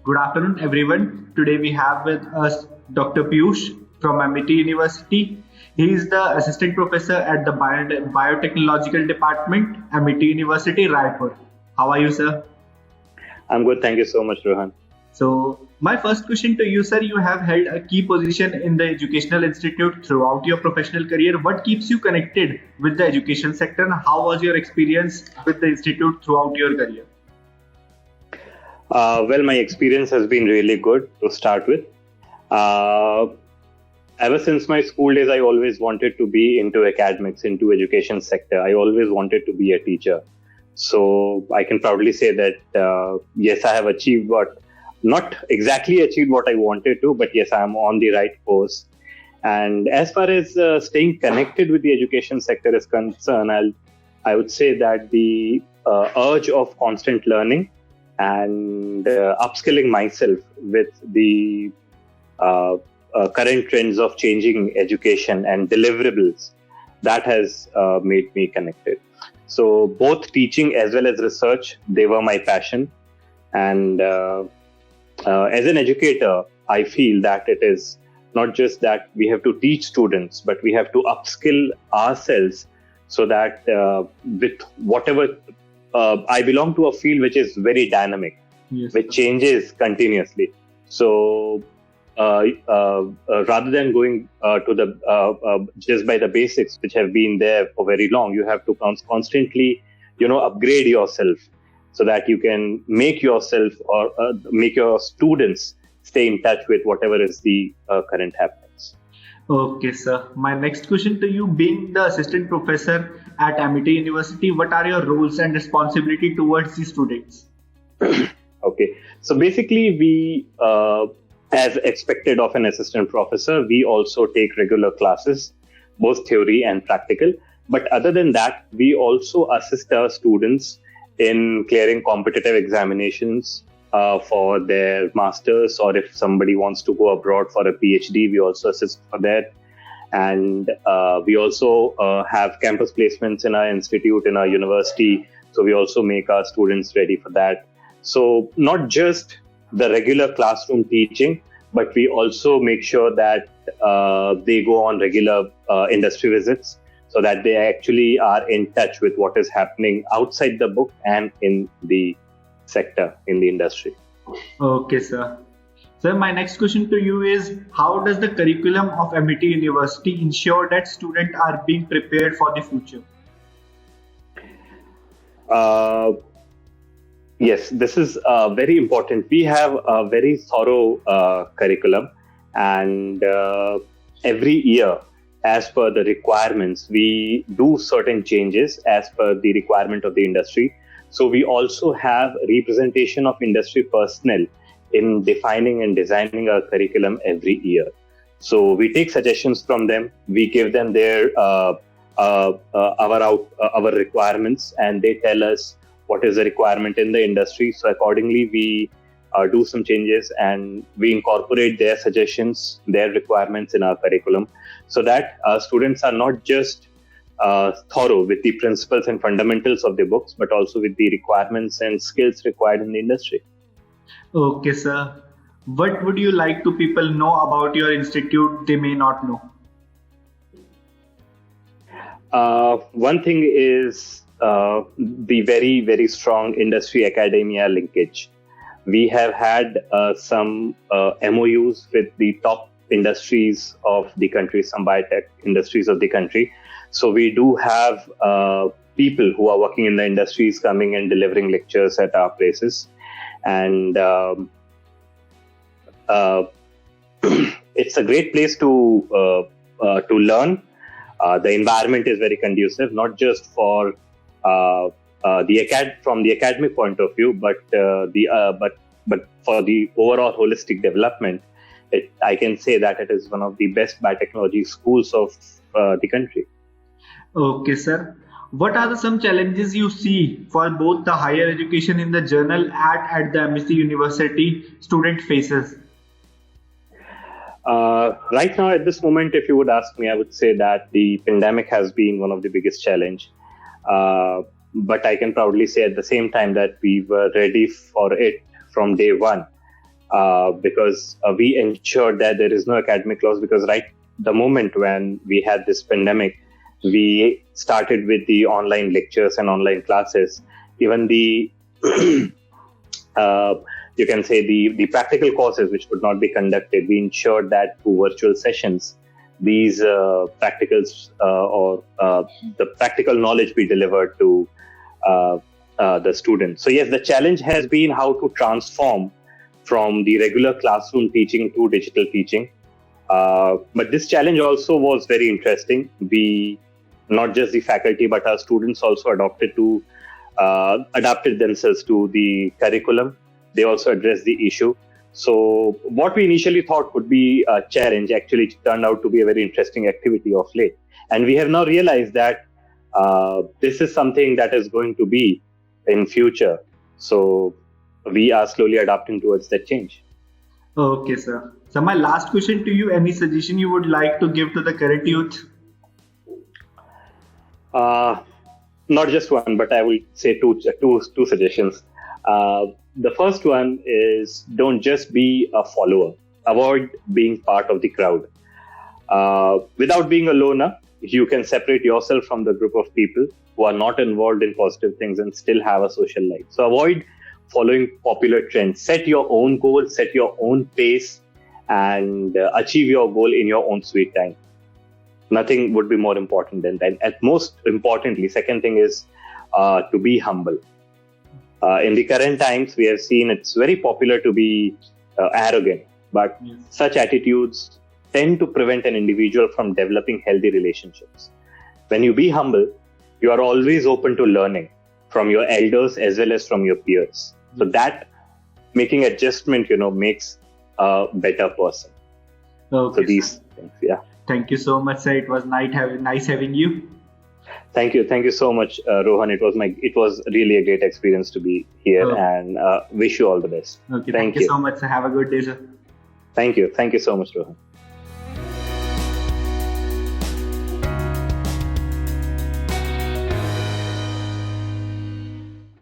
Good afternoon, everyone. Today we have with us Dr. Piyush from Amity University. He is the assistant professor at the Biotechnological Department, Amity University, Raipur. How are you, sir? I'm good. Thank you so much, Rohan. My first question to you, sir, you have held a key position in the educational institute throughout your professional career. What keeps you connected with the education sector, and how was your experience with the institute throughout your career? Well, my experience has been really good to start with. Uh, Ever since my school days, I always wanted to be into academics, into education sector. I always wanted to be a teacher. So I can proudly say that, yes, I have achieved not exactly achieved what I wanted to, but yes, I'm on the right course. And as far as staying connected with the education sector is concerned, I would say that the urge of constant learning and upskilling myself with the current trends of changing education and deliverables, that has made me connected. So both teaching as well as research, they were my passion. And as an educator, I feel that it is not just that we have to teach students, but we have to upskill ourselves so that with whatever I belong to a field which is very dynamic, Yes, which changes continuously. So rather than going to the just by the basics which have been there for very long, you have to constantly, upgrade yourself so that you can make yourself or make your students stay in touch with whatever is the current happenings. Okay, sir. My next question to you, being the assistant professor at Amity University, what are your roles and responsibility towards the students? Okay, so basically, as expected of an assistant professor, we also take regular classes, both theory and practical. But other than that, we also assist our students in clearing competitive examinations for their masters, or if somebody wants to go abroad for a PhD, we also assist for that. And we also have campus placements in our institute, in our university. So we also make our students ready for that. So not just the regular classroom teaching, but we also make sure that they go on regular industry visits so that they actually are in touch with what is happening outside the book and in the sector, in the industry. Okay, sir. Sir, my next question to you is, how does the curriculum of Amity University ensure that students are being prepared for the future? Uh, Yes, this is very important. We have a very thorough curriculum, and every year, as per the requirements, we do certain changes as per the requirement of the industry. So we also have representation of industry personnel in defining and designing our curriculum every year. So we take suggestions from them, we give them their our requirements, and they tell us what is the requirement in the industry. So accordingly, we do some changes and we incorporate their suggestions, their requirements in our curriculum, so that students are not just thorough with the principles and fundamentals of the books, but also with the requirements and skills required in the industry. Okay, sir. What would you like to people know about your institute they may not know? One thing is the very, very strong industry academia linkage. We have had some MOUs with the top industries of the country, some biotech industries of the country. So we do have people who are working in the industries coming and delivering lectures at our places. And uh, it's a great place to learn. The environment is very conducive, not just for from the academic point of view, but but for the overall holistic development. I can say that it is one of the best biotechnology schools of the country. Okay, sir. What are some challenges you see for both the higher education in the journal at the MSc University student faces? Right now, at this moment, if you would ask me, I would say that the pandemic has been one of the biggest challenge. But I can proudly say at the same time that we were ready for it from day one. because we ensured that there is no academic loss. Because right the moment when we had this pandemic, we started with the online lectures and online classes. Even the uh, you can say the practical courses which could not be conducted, we ensured that through virtual sessions, these practicals or the practical knowledge be delivered to the students. So yes, the challenge has been how to transform from the regular classroom teaching to digital teaching. But this challenge also was very interesting. We, not just the faculty, but our students also adapted themselves to the curriculum. They also addressed the issue. So what we initially thought would be a challenge actually turned out to be a very interesting activity of late. And we have now realized that this is something that is going to be in future. So we are slowly adapting towards that change. Okay, sir. So my last question to you, any suggestion you would like to give to the current youth? Uh, Not just one, but I will say two suggestions. The first one is don't just be a follower. Avoid being part of the crowd. Without being a loner, you can separate yourself from the group of people who are not involved in positive things and still have a social life. So avoid following popular trends. Set your own goals, set your own pace, and achieve your goal in your own sweet time. Nothing would be more important than that. And most importantly, second thing is to be humble. In the current times, we have seen it's very popular to be arrogant, but Yes. such attitudes tend to prevent an individual from developing healthy relationships. When you be humble, you are always open to learning from your elders as well as from your peers. So that making adjustment, makes a better person. So Okay, sir. these things, yeah. Thank you so much, sir. It was nice having you. Thank you so much, Rohan. It was really a great experience to be here, Okay. and wish you all the best. Okay, thank Thank you you, so much, sir. Have a good day, sir. thank you so much, Rohan.